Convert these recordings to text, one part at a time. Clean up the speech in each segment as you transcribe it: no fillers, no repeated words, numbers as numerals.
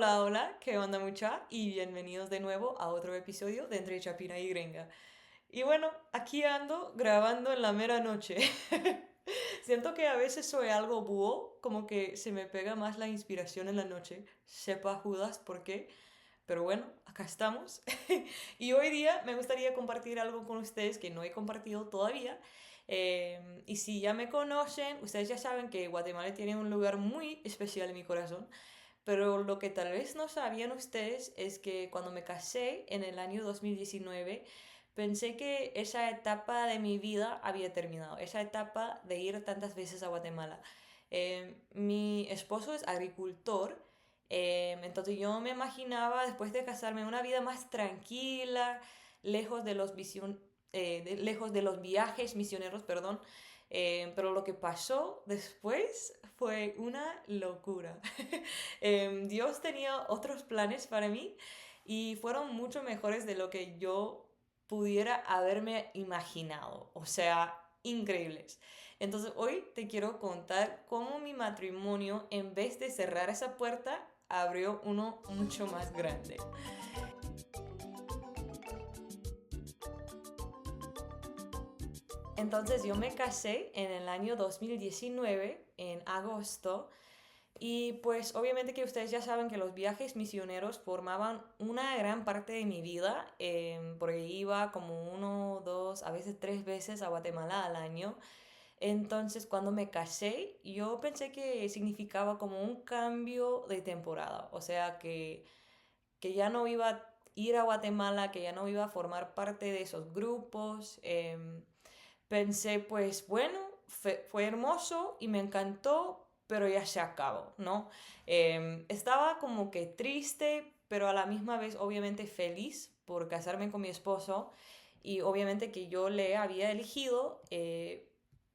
Hola, hola, ¿qué onda mucha? Y bienvenidos de nuevo a otro episodio de Entre Chapina y Gringa. Y bueno, aquí ando grabando en la mera noche. Siento que a veces soy algo búho, como que se me pega más la inspiración en la noche. Sepa Judas por qué, pero bueno, acá estamos. Y hoy día me gustaría compartir algo con ustedes que no he compartido todavía. Y si ya me conocen, ustedes ya saben que Guatemala tiene un lugar muy especial en mi corazón. Pero lo que tal vez no sabían ustedes es que cuando me casé en el año 2019, pensé que esa etapa de mi vida había terminado, esa etapa de ir tantas veces a Guatemala. Mi esposo es agricultor, entonces yo me imaginaba después de casarme una vida más tranquila, lejos de lejos de los viajes misioneros, perdón. Pero lo que pasó después fue una locura. Dios tenía otros planes para mí y fueron mucho mejores de lo que yo pudiera haberme imaginado. O sea, increíbles. Entonces hoy te quiero contar cómo mi matrimonio, en vez de cerrar esa puerta, abrió uno mucho más grande. Entonces yo me casé en el año 2019, en agosto. Y pues obviamente que ustedes ya saben que los viajes misioneros formaban una gran parte de mi vida, porque iba como uno, dos, a veces tres veces a Guatemala al año. Entonces cuando me casé, yo pensé que significaba como un cambio de temporada, o sea que ya no iba a ir a Guatemala, que ya no iba a formar parte de esos grupos. Pensé, pues bueno, fue hermoso y me encantó, pero ya se acabó, ¿no? Estaba como que triste, pero a la misma vez obviamente feliz por casarme con mi esposo y obviamente que yo le había elegido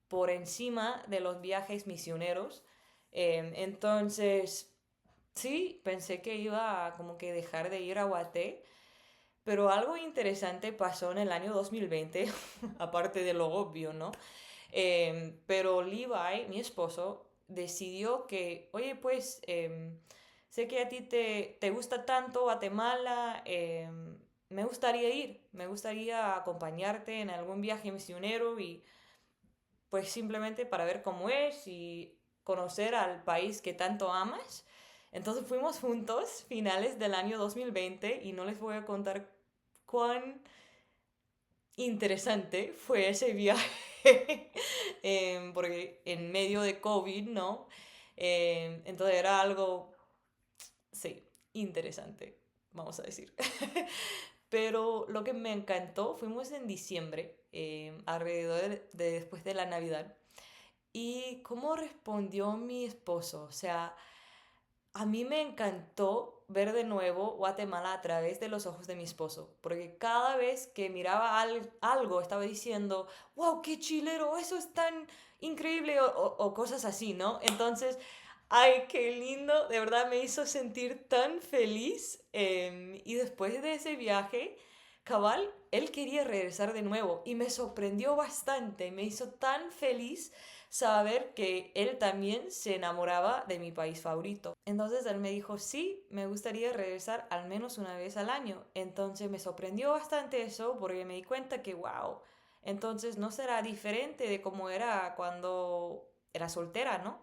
por encima de los viajes misioneros. Entonces, sí, pensé que iba a como que dejar de ir a Guaté, pero algo interesante pasó en el año 2020, aparte de lo obvio, ¿no? Pero Levi, mi esposo, decidió que, oye, pues, sé que a ti te gusta tanto Guatemala, me gustaría acompañarte en algún viaje misionero y pues simplemente para ver cómo es y conocer al país que tanto amas. Entonces fuimos juntos finales del año 2020 y no les voy a contar cuán interesante fue ese viaje, porque en medio de COVID, ¿no? Entonces era algo, sí, interesante, vamos a decir. Pero lo que me encantó, fuimos en diciembre, alrededor de después de la Navidad, y cómo respondió mi esposo, o sea, a mí me encantó ver de nuevo Guatemala a través de los ojos de mi esposo, porque cada vez que miraba algo estaba diciendo, wow, qué chilero, eso es tan increíble, o cosas así, ¿no? Entonces, ay, qué lindo, de verdad me hizo sentir tan feliz. Y después de ese viaje, cabal, él quería regresar de nuevo y me sorprendió bastante, me hizo tan feliz saber que él también se enamoraba de mi país favorito. Entonces él me dijo, sí, me gustaría regresar al menos una vez al año. Entonces me sorprendió bastante eso porque me di cuenta que, wow, entonces no será diferente de cómo era cuando era soltera, ¿no?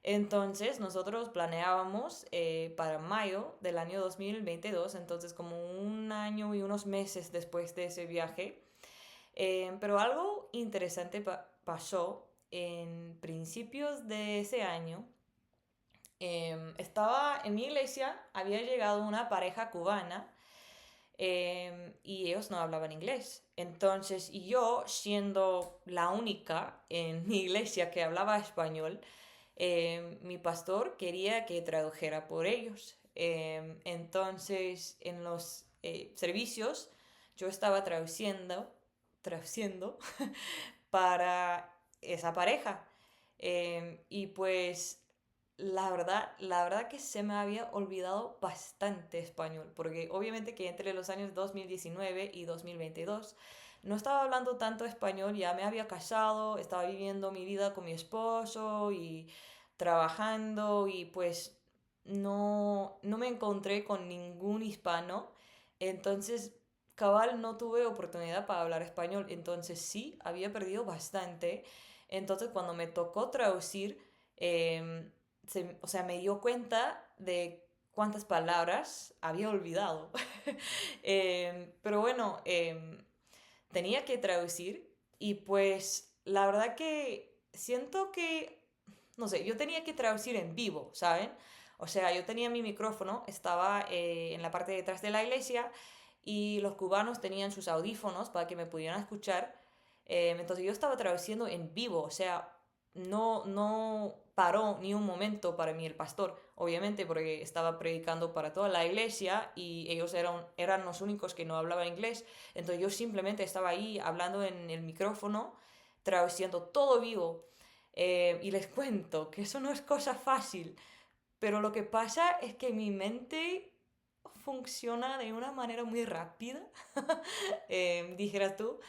Entonces nosotros planeábamos para mayo del año 2022, entonces como un año y unos meses después de ese viaje. Pero algo interesante pasó en principios de ese año. Estaba en mi iglesia, había llegado una pareja cubana y ellos no hablaban inglés. Entonces, y yo, siendo la única en mi iglesia que hablaba español, mi pastor quería que tradujera por ellos. Entonces, en los servicios, yo estaba traduciendo para esa pareja. Y pues la verdad que se me había olvidado bastante español, porque obviamente que entre los años 2019 y 2022 no estaba hablando tanto español, ya me había casado, estaba viviendo mi vida con mi esposo y trabajando y pues no me encontré con ningún hispano, entonces cabal no tuve oportunidad para hablar español, entonces sí, había perdido bastante. Entonces cuando me tocó traducir, o sea, me dio cuenta de cuántas palabras había olvidado. Pero bueno, tenía que traducir y pues la verdad que siento que, no sé, yo tenía que traducir en vivo, ¿saben? O sea, yo tenía mi micrófono, estaba en la parte de detrás de la iglesia y los cubanos tenían sus audífonos para que me pudieran escuchar. Entonces yo estaba traduciendo en vivo, o sea, no paró ni un momento para mí el pastor, obviamente porque estaba predicando para toda la iglesia y ellos eran los únicos que no hablaban inglés. Entonces yo simplemente estaba ahí hablando en el micrófono, traduciendo todo vivo. Y les cuento que eso no es cosa fácil, pero lo que pasa es que mi mente funciona de una manera muy rápida, dijeras tú.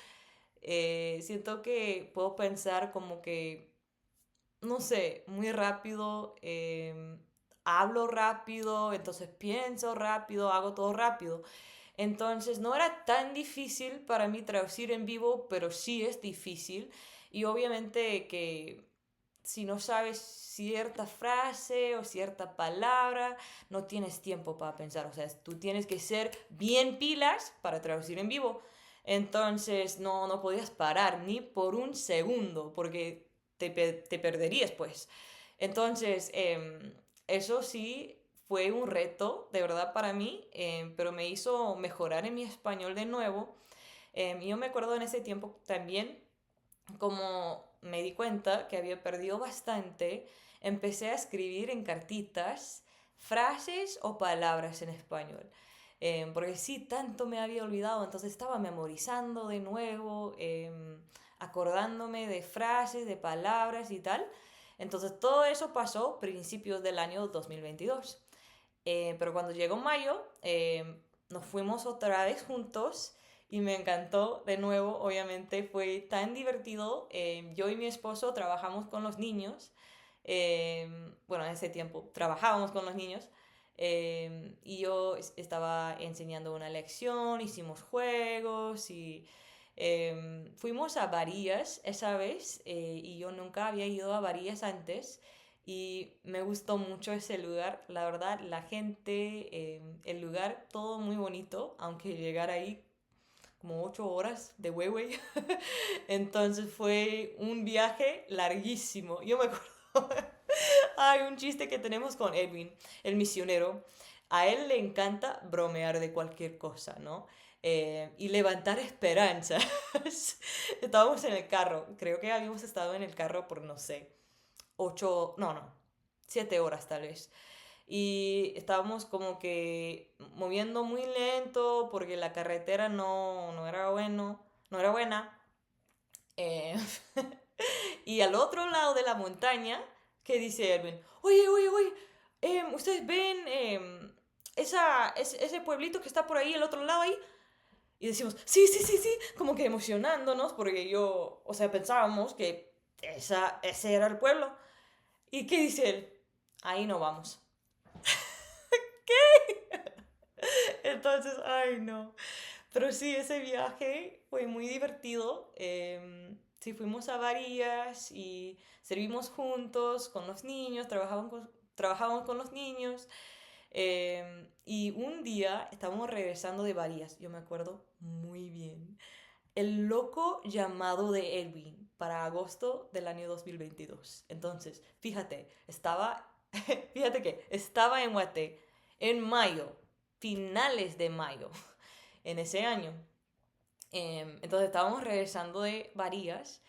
Siento que puedo pensar como que, no sé, muy rápido, hablo rápido, entonces pienso rápido, hago todo rápido. Entonces no era tan difícil para mí traducir en vivo, pero sí es difícil. Y obviamente que si no sabes cierta frase o cierta palabra, no tienes tiempo para pensar. O sea, tú tienes que ser bien pilas para traducir en vivo. Entonces no podías parar ni por un segundo porque te perderías pues. Entonces, eso sí fue un reto de verdad para mí, pero me hizo mejorar en mi español de nuevo. Yo me acuerdo en ese tiempo también como me di cuenta que había perdido bastante, empecé a escribir en cartitas frases o palabras en español. Porque sí, tanto me había olvidado, entonces estaba memorizando de nuevo, acordándome de frases, de palabras y tal. Entonces todo eso pasó principios del año 2022. Pero cuando llegó mayo, nos fuimos otra vez juntos y me encantó de nuevo, obviamente fue tan divertido. Yo y mi esposo trabajamos con los niños. Bueno, en ese tiempo trabajábamos con los niños. Y yo estaba enseñando una lección, hicimos juegos y fuimos a Varillas esa vez y yo nunca había ido a Varillas antes y me gustó mucho ese lugar, la verdad, la gente, el lugar, todo muy bonito, aunque llegar ahí como 8 horas de Huehue. Entonces fue un viaje larguísimo. Yo me acuerdo, hay un chiste que tenemos con Edwin, el misionero. A él le encanta bromear de cualquier cosa, ¿no? Y levantar esperanzas. Estábamos en el carro, creo que habíamos estado en el carro por, no sé, 7 horas tal vez. Y estábamos como que moviendo muy lento porque la carretera no era no era buena. Eh, y al otro lado de la montaña, ¿qué dice Edwin? Oye, oye, oye, ¿ustedes ven ese pueblito que está por ahí, el otro lado ahí? Y decimos, sí, sí, sí, sí, como que emocionándonos porque o sea, pensábamos que ese era el pueblo. ¿Y qué dice él? Ahí no vamos. Entonces, ay, no. Pero sí, ese viaje fue muy divertido. Sí, fuimos a Varillas y servimos juntos con los niños, trabajamos con los niños. Y un día estábamos regresando de Varillas, yo me acuerdo muy bien. El loco llamado de Edwin para agosto del año 2022. Entonces, fíjate que estaba en Guate en mayo, finales de mayo, en ese año. Entonces estábamos regresando de Varillas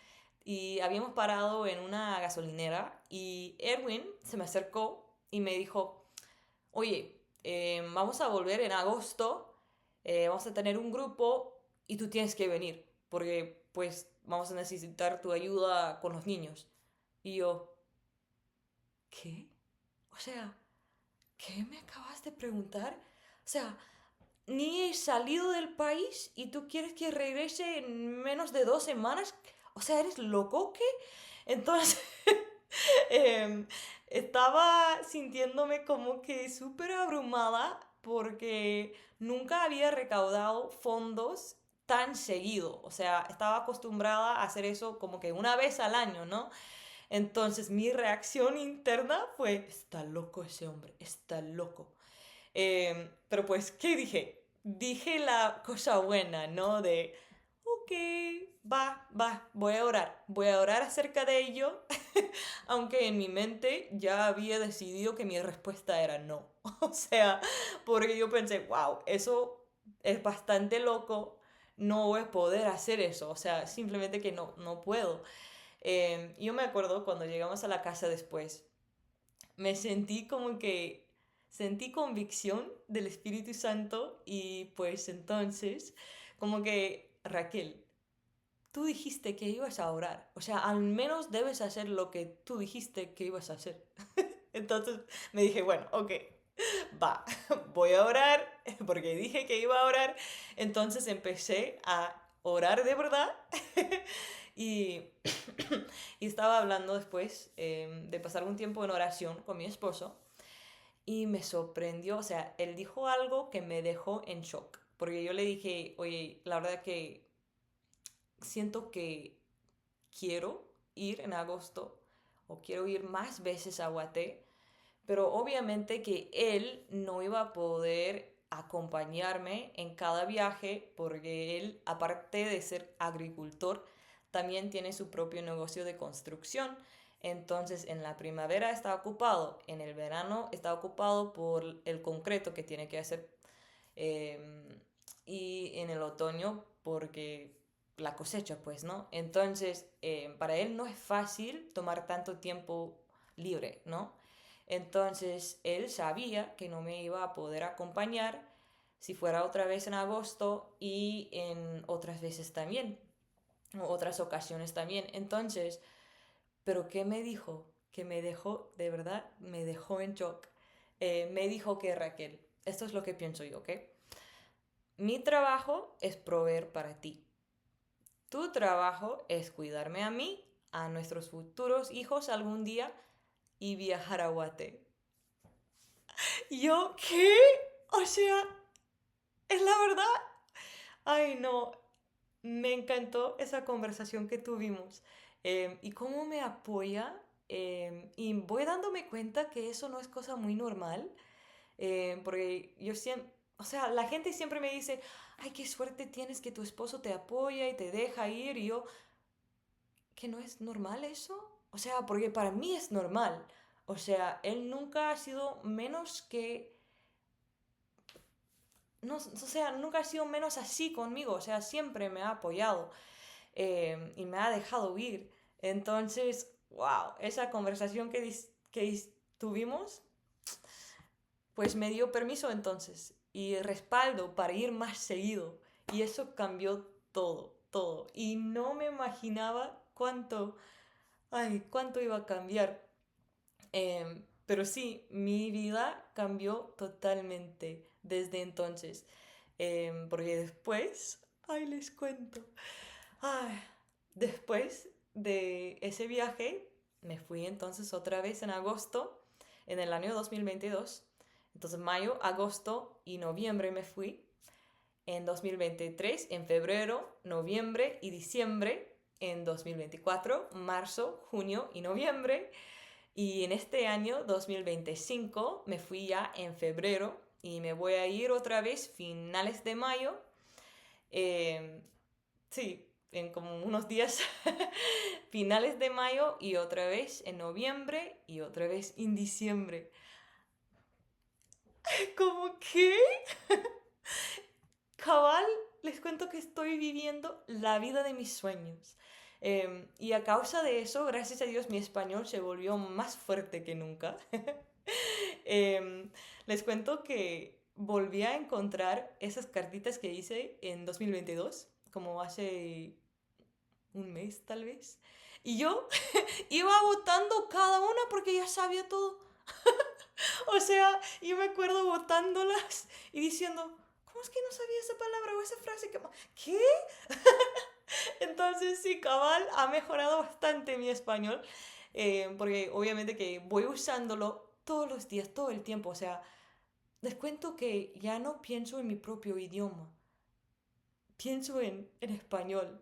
y habíamos parado en una gasolinera y Erwin se me acercó y me dijo, oye, vamos a volver en agosto, vamos a tener un grupo y tú tienes que venir porque pues vamos a necesitar tu ayuda con los niños. Y yo, ¿qué? O sea, ¿qué me acabas de preguntar? O sea, ni he salido del país y tú quieres que regrese en menos de 2 semanas. O sea, ¿eres loco o qué? Entonces, em, estaba sintiéndome como que súper abrumada porque nunca había recaudado fondos tan seguido. O sea, estaba acostumbrada a hacer eso como que una vez al año, ¿no? Entonces mi reacción interna fue, está loco ese hombre, está loco. Pero pues, ¿qué dije? Dije la cosa buena, ¿no? De, ok, voy a orar acerca de ello, aunque en mi mente ya había decidido que mi respuesta era no. O sea, porque yo pensé, wow, eso es bastante loco, no voy a poder hacer eso, o sea, simplemente que no puedo. Yo me acuerdo cuando llegamos a la casa después, me sentí como que sentí convicción del Espíritu Santo y pues entonces como que Raquel, tú dijiste que ibas a orar, o sea, al menos debes hacer lo que tú dijiste que ibas a hacer. Entonces me dije, bueno, ok, va, voy a orar porque dije que iba a orar. Entonces empecé a orar de verdad y, y estaba hablando después de pasar un tiempo en oración con mi esposo y me sorprendió, o sea, él dijo algo que me dejó en shock, porque yo le dije, oye, la verdad que siento que quiero ir en agosto o quiero ir más veces a Guaté, pero obviamente que él no iba a poder acompañarme en cada viaje porque él, aparte de ser agricultor, también tiene su propio negocio de construcción. Entonces en la primavera está ocupado, en el verano está ocupado por el concreto que tiene que hacer y en el otoño porque la cosecha, pues, ¿no? Entonces, para él no es fácil tomar tanto tiempo libre, ¿no? Entonces, él sabía que no me iba a poder acompañar si fuera otra vez en agosto y en otras veces también, o otras ocasiones también. Entonces, ¿pero qué me dijo? Que me dejó, de verdad, me dejó en shock. Me dijo que Raquel, esto es lo que pienso yo, ¿ok? Mi trabajo es proveer para ti. Tu trabajo es cuidarme a mí, a nuestros futuros hijos algún día y viajar a Guate. ¿Yo qué? O sea, es la verdad. Ay, no, me encantó esa conversación que tuvimos. Y cómo me apoya. Y voy dándome cuenta que eso no es cosa muy normal. Porque yo siempre, o sea, la gente siempre me dice, ay, qué suerte tienes que tu esposo te apoya y te deja ir. Y yo, ¿que no es normal eso? O sea, porque para mí es normal. O sea, él nunca ha sido menos que... No, o sea, nunca ha sido menos así conmigo. O sea, siempre me ha apoyado y me ha dejado ir. Entonces, wow, esa conversación que tuvimos, pues me dio permiso entonces y respaldo para ir más seguido. Y eso cambió todo, todo. Y no me imaginaba cuánto, ay, cuánto iba a cambiar. Pero sí, mi vida cambió totalmente desde entonces. Porque después, ay, les cuento. Ay, después de ese viaje, me fui entonces otra vez en agosto, en el año 2022. Entonces, mayo, agosto y noviembre me fui. En 2023, en febrero, noviembre y diciembre. En 2024, marzo, junio y noviembre. Y en este año 2025 me fui ya en febrero y me voy a ir otra vez finales de mayo. Eh, sí, en como unos días finales de mayo y otra vez en noviembre y otra vez en diciembre. ¿Cómo qué? Cabal, les cuento que estoy viviendo la vida de mis sueños. Y a causa de eso, gracias a Dios, mi español se volvió más fuerte que nunca. Les cuento que volví a encontrar esas cartitas que hice en 2022, como hace un mes tal vez. Y yo iba votando cada una porque ya sabía todo. O sea, yo me acuerdo votándolas y diciendo, ¿cómo es que no sabía esa palabra o esa frase? ¿Qué? Entonces sí, cabal, ha mejorado bastante mi español. porque obviamente que voy usándolo todos los días, todo el tiempo. O sea, les cuento que ya no pienso en mi propio idioma, pienso en español.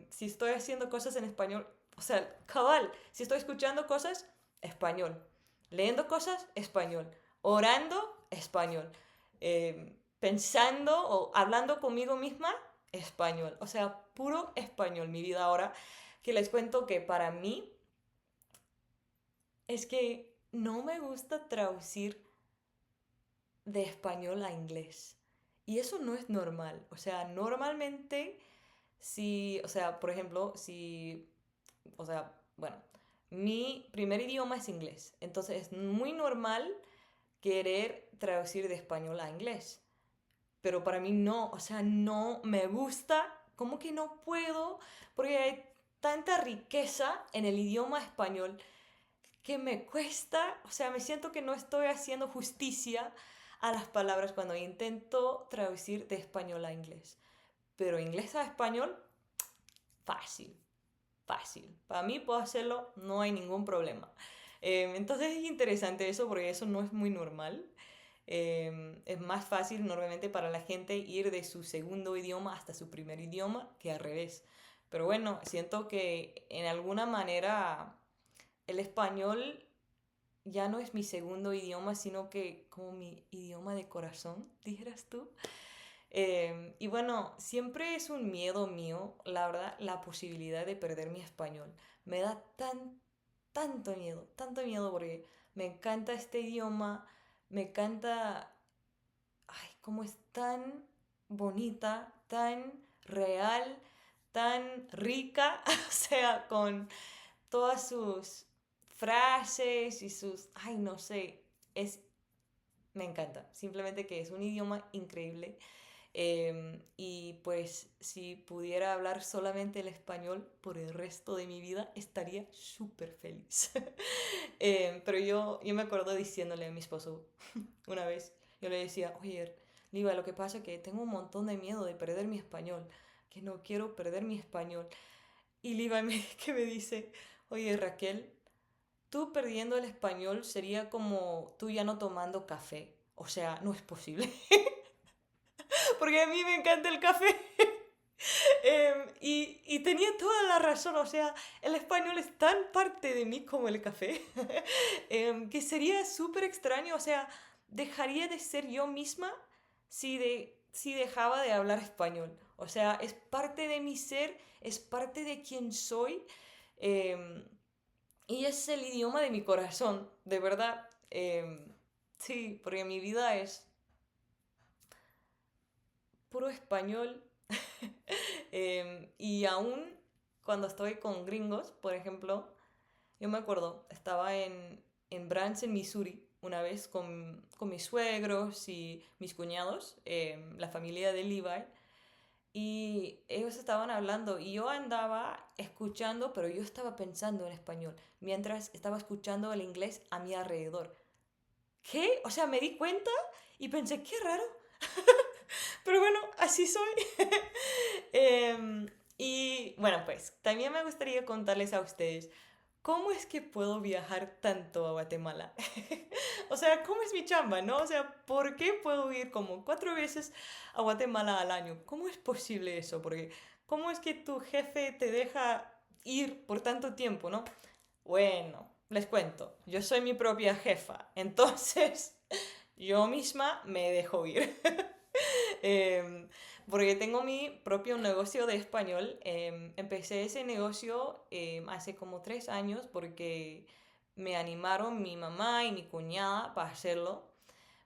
Si estoy haciendo cosas en español, o sea, cabal, si estoy escuchando cosas, español. Leyendo cosas, español. Orando, español. Pensando o hablando conmigo misma, español. O sea, puro español mi vida ahora. Que les cuento que para mí es que no me gusta traducir de español a inglés. Y eso no es normal. O sea, normalmente si, o sea, por ejemplo, si, o sea, bueno, mi primer idioma es inglés. Entonces es muy normal querer traducir de español a inglés. Pero para mí no, o sea, no me gusta, como que no puedo, porque hay tanta riqueza en el idioma español que me cuesta, o sea, me siento que no estoy haciendo justicia a las palabras cuando intento traducir de español a inglés. Pero inglés a español, fácil, fácil. Para mí puedo hacerlo, no hay ningún problema. Entonces es interesante eso porque eso no es muy normal. Es más fácil normalmente para la gente ir de su segundo idioma hasta su primer idioma que al revés. Pero bueno, siento que en alguna manera el español ya no es mi segundo idioma, sino que como mi idioma de corazón, dijeras tú. Y bueno, siempre es un miedo mío, la verdad, la posibilidad de perder mi español. Me da tanto miedo porque me encanta este idioma, me encanta, ay, cómo es tan bonita, tan real, tan rica, o sea, con todas sus frases y sus, ay, no sé, es, me encanta, simplemente que es un idioma increíble. Y pues si pudiera hablar solamente el español por el resto de mi vida, estaría súper feliz. Pero yo me acuerdo diciéndole a mi esposo una vez, yo le decía, oye, Liva, lo que pasa es que tengo un montón de miedo de perder mi español, que no quiero perder mi español. Y Liva que me dice, oye Raquel, tú perdiendo el español sería como tú ya no tomando café. O sea, no es posible. Porque a mí me encanta el café. Y tenía toda la razón, o sea, el español es tan parte de mí como el café, que sería súper extraño, o sea, dejaría de ser yo misma si dejaba de hablar español. O sea, es parte de mi ser, es parte de quien soy, em, y es el idioma de mi corazón, de verdad. Sí, porque mi vida es puro español. Y aún cuando estoy con gringos, por ejemplo, yo me acuerdo, estaba en Branson, Missouri, una vez con mis suegros y mis cuñados, la familia de Levi, y ellos estaban hablando y yo andaba escuchando, pero yo estaba pensando en español, mientras estaba escuchando el inglés a mi alrededor. ¿Qué? O sea, me di cuenta y pensé, qué raro. Pero bueno, así soy. Y bueno, pues también me gustaría contarles a ustedes cómo es que puedo viajar tanto a Guatemala. O sea, ¿cómo es mi chamba, no? O sea, ¿por qué puedo ir como 4 veces a Guatemala al año? ¿Cómo es posible eso? Porque, ¿cómo es que tu jefe te deja ir por tanto tiempo, no? Bueno, les cuento, yo soy mi propia jefa, entonces yo misma me dejo ir. Em, Porque tengo mi propio negocio de español. Empecé ese negocio hace como 3 años porque me animaron mi mamá y mi cuñada para hacerlo.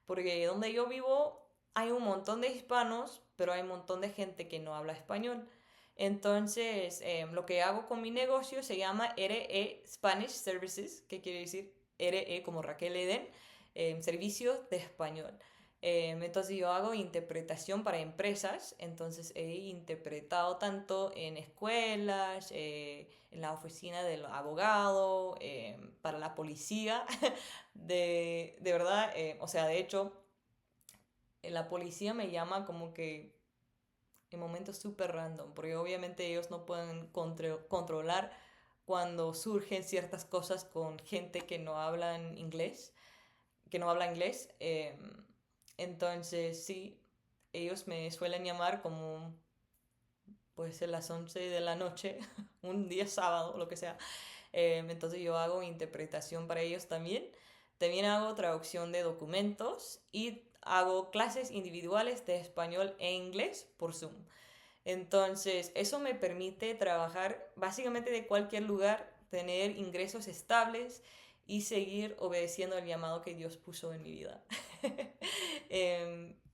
Porque donde yo vivo hay un montón de hispanos, pero hay un montón de gente que no habla español. Entonces, lo que hago con mi negocio se llama RE Spanish Services, que quiere decir RE como Raquel Eden, servicios de español. Entonces yo hago interpretación para empresas, entonces he interpretado tanto en escuelas, en la oficina del abogado, para la policía, de verdad, o sea, de hecho, la policía me llama como que en momentos súper random, porque obviamente ellos no pueden controlar cuando surgen ciertas cosas con gente que no hablan inglés, que no habla inglés. Entonces, sí, ellos me suelen llamar como, puede ser las 11 de la noche, un día sábado, lo que sea. Entonces yo hago interpretación para ellos también. También hago traducción de documentos y hago clases individuales de español e inglés por Zoom. Entonces, eso me permite trabajar básicamente de cualquier lugar, tener ingresos estables y seguir obedeciendo el llamado que Dios puso en mi vida.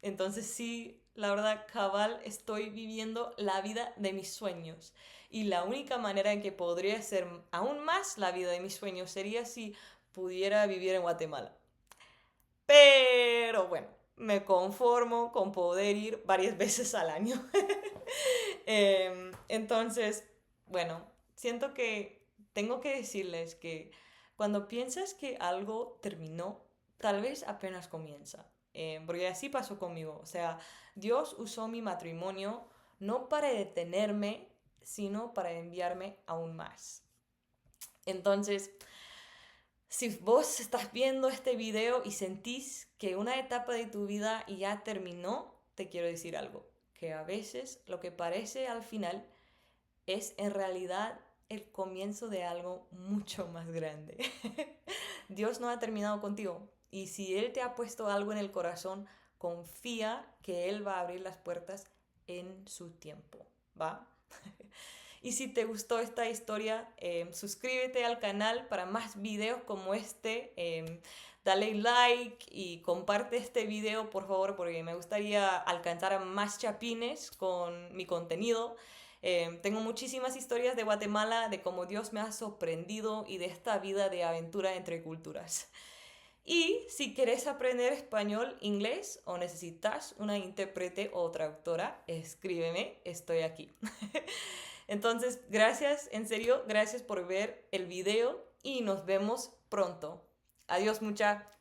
Entonces, sí, la verdad, cabal, estoy viviendo la vida de mis sueños. Y la única manera en que podría ser aún más la vida de mis sueños sería si pudiera vivir en Guatemala. Pero bueno, me conformo con poder ir varias veces al año. Entonces, bueno, siento que tengo que decirles que cuando piensas que algo terminó, tal vez apenas comienza. Porque así pasó conmigo. O sea, Dios usó mi matrimonio no para detenerme, sino para enviarme aún más. Entonces, si vos estás viendo este video y sentís que una etapa de tu vida ya terminó, te quiero decir algo, que a veces lo que parece al final es en realidad el comienzo de algo mucho más grande. Dios no ha terminado contigo y si Él te ha puesto algo en el corazón, confía que Él va a abrir las puertas en su tiempo, ¿va? Y si te gustó esta historia, suscríbete al canal para más videos como este. Dale like y comparte este video, por favor, porque me gustaría alcanzar a más chapines con mi contenido. Tengo muchísimas historias de Guatemala, de cómo Dios me ha sorprendido y de esta vida de aventura entre culturas. Y si quieres aprender español, inglés o necesitas una intérprete o traductora, escríbeme, estoy aquí. Entonces, gracias, en serio, gracias por ver el video y nos vemos pronto. Adiós, mucha.